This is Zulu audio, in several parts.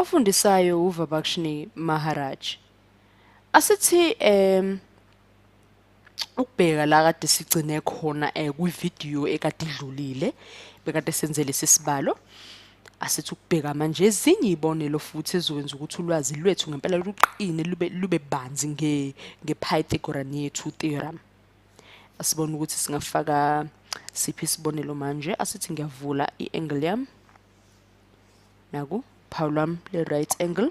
ofundisayo uVabakshini Maharaj. Asithi ukubheka la kade sigcine khona kwivideo ekade idlulile bekade senzele sisibalo. Asithi ukubheka manje ezinye izibonelo futhi ezokwenza ukuthi ulwazi lwethu ngempela luqine lube banzi ngePythagorean Theorem. Asibona ukuthi singafaka siphi isibonelo manje. Asithi ngiyavula iangle yami. Naku phawu lami le right angle.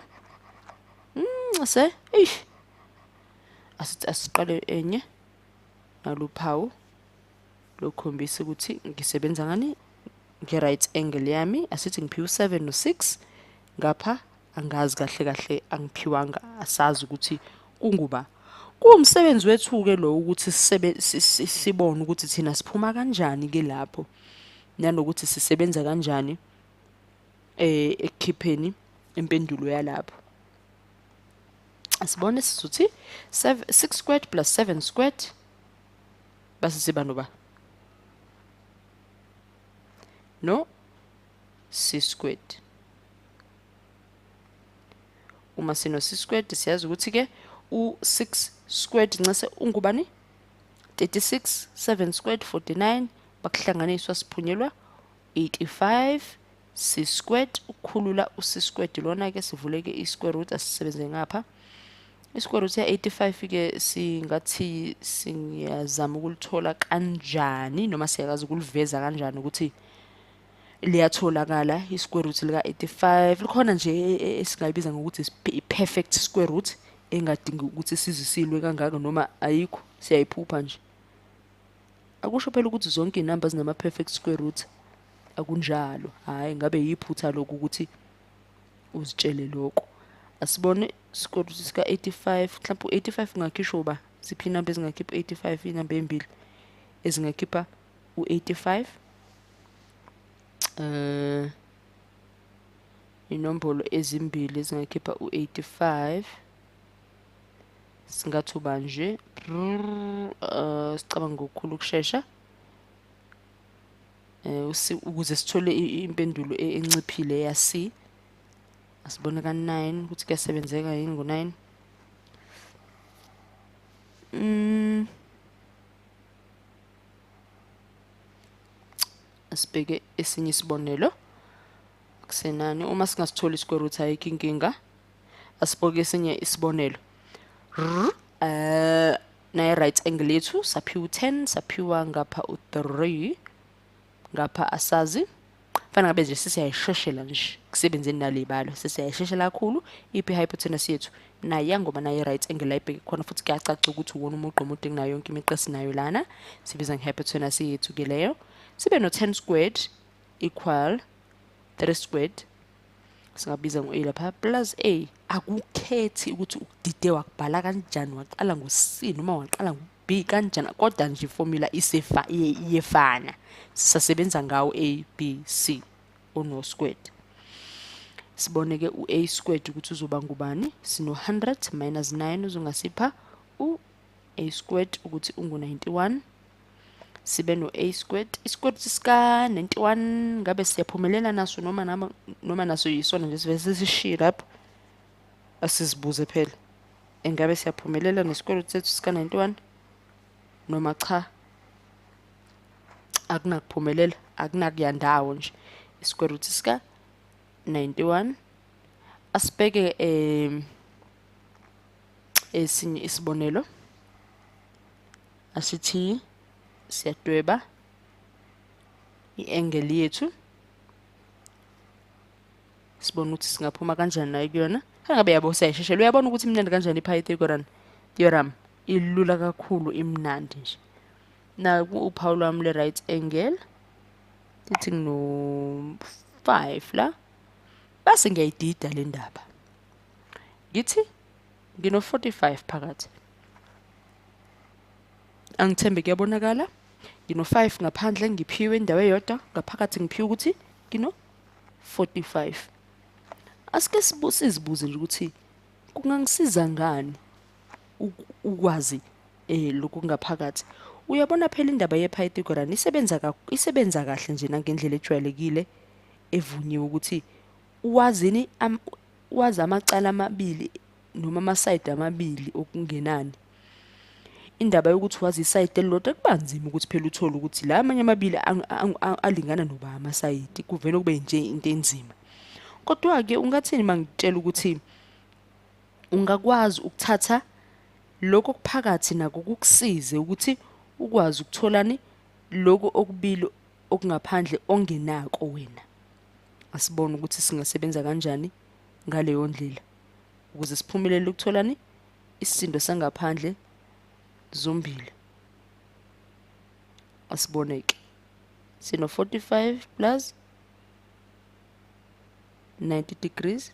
Asithi asiqale enye naluphawu lokhombisa ukuthi ngisebenza ngani nge-right angle yami. Asithi ngiphiwe 7 no 6 ngapha angazi kahle angiphiwanga, asazi ukuthi kunguba. Kuwumsebenzi wethu ke lo ukuthi sibone ukuthi thina siphuma kanjani ke lapho nanokuthi sisebenza kanjani ekukhipheni impendulo yalapho. Asibone sizothi 6 squared plus 7 squared base siba noba no c squared. Uma sino c squared siyazi ukuthi ke u6 squared ncase ungubani 36, 7 squared 49 bakuhlanganiswa siphunyelwa 85 c squared ukukhulula u c squared lona ke sivuleke i square root asisebenze ngapha. I square root ya 85 ke singathi singiyazama ukulithola kanjani noma siyakazi ukuliveza kanjani ukuthi liyatholakala i square root lika 85. Likhona nje esingayibiza ngokuthi i perfect square root engadingi ukuthi sizisilwe kangaka noma ayikho, siyayiphupha nje. Akusho phela ukuthi zonke inumbers nama perfect square root akunjalo. Hayi, ngabe yiphutha lokho ukuthi uzitshele lokho. Asibone square root sika 85, mhlawumbe u85 ungakhishwa ba siphi inamba ezingakhipha 85, inamba embili ezingakhipha u85. Inombolo ezimbili ezingakhipha u85 singathuba nje sicabanga ngokukhulu ukusheshsha ukuze sithole impendulo enciphile ya C. Asibone ka 9 ukuthi kuyasebenzeka yini ngo9. Asibheke esinye isibonelo kusenani. Uma singasitholi square root ayikho inkinga. Asibheke esinye isibonelo. Na right angle yethu saphiwa 10 saphiwa ngapha u3 ngapha asazi. Fana ngabe nje sisiyayisheshela nje kusebenzeni nalebalo sisiyayisheshela kakhulu iphi hypotenuse yethu naye ngoba naye right angle ayibheke khona futhi kuyacaca ukuthi uwona umugqa omude kunayo yonke imiqesi nayo lana sibiza ngehypotenuse yethu ke leyo. Sibe no 10 squared equal 3 squared singabiza ngo a lapha plus a. Akukhethi ukuthi ukudide wakubhala kanjani, waqala ngo-C noma waqala ngo-B kanjani, kodwa nje formula iyefana, sisasebenza ngawo a b c ono squared. Sibone ke u-a squared ukuthi uzoba ngubani. Sino 100 minus 9 uzongasipha u-a squared ukuthi ungu-91. Sibe no a squared. I-squared sika 91 ngabe siyaphumelela naso noma naso yisona nje sivese sishiye lapho. Asizibuze phela engabe siyaphumelela ne-square root sethu sika 91 noma cha. Akunakuphumelela, akunakuyandawo nje. I-square root sika 91. Asibheke esinye isibonelo. Asithi siyadweba i-angle yethu sibone ukuthi singaphuma kanjani nayo kuyona. Ngabe yabo siyayisheshela. Uyabona ukuthi imnandi kanjani iPythagorean Theorem ilula kakhulu, imnandi nje. Na uphawu lwami le right angle lithi ngino 5 la base ngiyayidida le ndaba ngithi ngino 45 phakathi. Angithembe kuyabonakala. Ngino 5 ngaphandle ngiphiwe indawo eyodwa, ngaphakathi ngiphiwe ukuthi ngino 45. Asike sizibuze nje ukuthi kungangisiza ngani ukwazi lokhu ngaphakathi. Uyabona phela indaba yePythagorean isebenza kahle nje nangendlela ejwayelekile evunyiwe ukuthi uwazini wazi amacala amabili noma ama-side amabili okungenani, indaba yokuthi wazi iside elilodwa kuba nzima ukuthi phela uthole ukuthi la amanye amabili alingana noba amasayidi, kuvele kube nje into enzima. Kodwa-ke ungathini mangitshela ukuthi ungakwazi ukuthatha lokho okuphakathi nako kukusize ukuthi ukwazi ukutholani lokho okubili okungaphandle ongenako wena. Asibone ukuthi singasebenza kanjani ngaleyo ndlela ukuze siphumelele ukutholani isisindo sangaphandle zombili. Asiboneke sino 45 plus 90 degrees,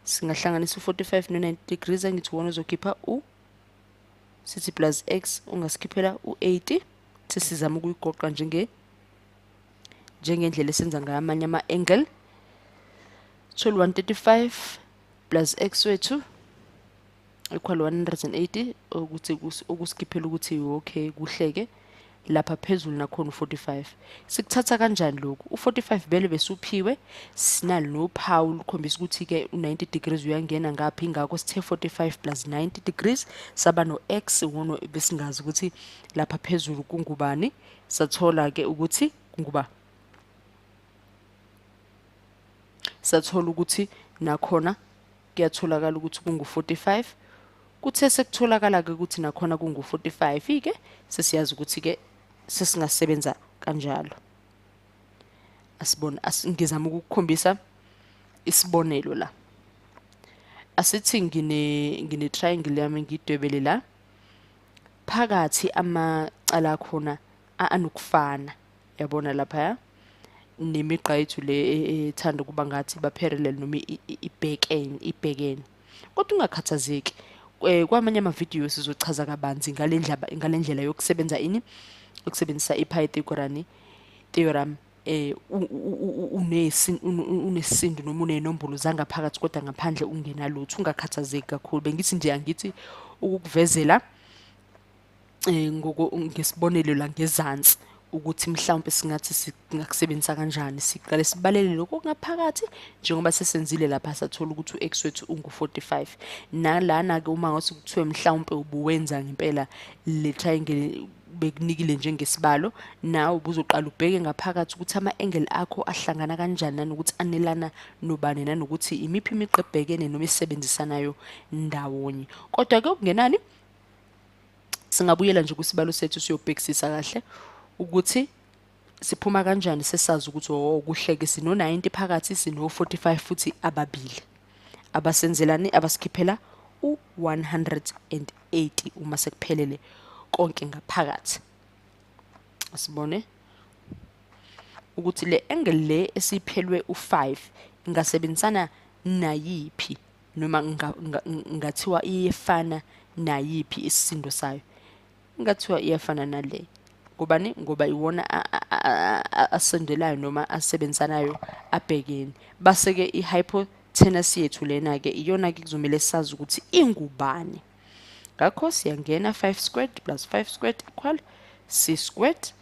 singahlanganisa u45 no90 degrees, angithi wona uzokhipha sithi plus x ungasikhiphela u80. Sesizama ukuyigoqa njengendlela esenza ngayo amanye ama-angle. Thola 135 plus x wethu equal 180, ukuthi ukusikhiphela ukuthi okay kuhleke lapha phezulu nakhona u45. Sikuthatha kanjani lokhu? U45 vele besuphiwe, sinalo nophawu lukhombisa ukuthi ke u90 degrees uyangena ngaphi, ingakho sithe 45 plus 90 degrees saba no x wono besingazi ukuthi lapha phezulu kungubani. Sathola ke ukuthi kunguba, sathola ukuthi nakhona kuyatholakala ukuthi kungu45. Kuthe sekutholakala ke ukuthi nakhona kungu45 ke sesiyazi ukuthi ke sesingasebenza kanjalo. Asibone, ngizama ukukhombisa isibonelo la. Asithi ngine triangle yami ngidwebele la, phakathi amacala khona anokufana, yabona lapha nemigqa yethu le ethanda kuba ngathi ba parallel noma ibhekene. Kodwa ungakhathazeki, kwamanye ama-video sizochaza kabanzi ngalendlela yokusebenza ukusebenzisa iPythagorean Theorem. Unesisindo noma unenombolo zangaphakathi kodwa ngaphandle ungenalutho. Ungakhathazeki kakhulu, bengithi nje angithi ukukuvezela ngesibonelo la ngezansi ukuthi mhlawumbe singathi singakusebenzisa kanjani. Siqale sibalele lokho ngaphakathi njengoba sesenzile lapha, sathola ukuthi u-x wethu ungu45. Nalana ke uma ngathi kuthiwe mhlawumbe ubuwenza ngempela le triangle bekunikile njengesibalo, nawe ubuzoqala ubheke ngaphakathi ukuthi ama-angle akho ahlangana kanjani nanokuthi anelana nobani nanokuthi imiphi imigqa ebhekene noma isebenzisanayo ndawonye. Kodwa ke okungenani singabuyela nje kusibalo sethu siyobhekisisa kahle ukuthi siphuma kanjani. Sesazi ukuthi kuhleke sino90 phakathi, sino45 futhi ababili abasenzelani, abasikhiphela u180 uma sekuphelele konke ngaphakathi. Asibone ukuthi le angle le esiphelwe u5 ingasebenzisana nayiphi noma ngathiwa iyefana nayiphi isisindo sayo. Ngathiwa iyafana nale. Ngobani? Ngoba iwona asendelayo noma asebenzisanayo abhekene. Base ke ihypotenuse yethu lena ke iyona ke kuzomela sazi ukuthi ingubani. Ngakho siyangena 5 squared plus 5 squared equal c squared.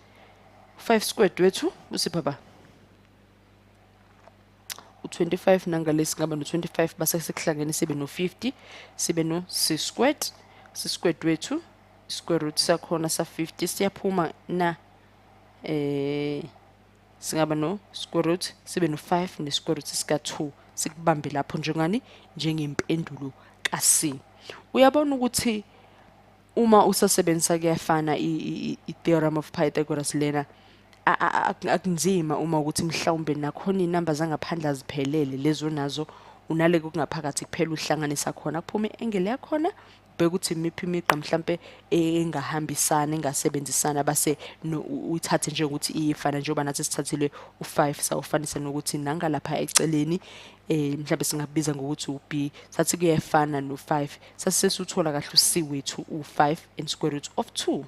5 squared wethu usipha ba u25, nangalesi ngaba no25, base sekuhlangene sibe no50, sibe no c squared. C squared wethu square root sakhona sa50 siyaphuma na singaba no square root sibe no5 ne square root sika2, sikubambe lapho njengani njengempendulo ka-C. Uyabona ukuthi uma usasebenzisa kuyafana i-theorem of Pythagoras lena, akunzima uma ukuthi mhlawumbe nakhona inamba zangaphandle aziphelele lezo nazo unaleke kungaphakathi kuphela uhlanganisa khona kuphume angle yakhona, bheka ukuthi imiphi imigqa mhlambe engahambisana engasebenzisana, base uyithathe nje ukuthi iyefana njengoba nathi sithathile u5 sawufanisa nokuthi nangalapha eceleni mhlambe singabiza ngokuthi uB, sathi kuyefana no5, sasesuthola kahle uC wethu u5 and square root of 2.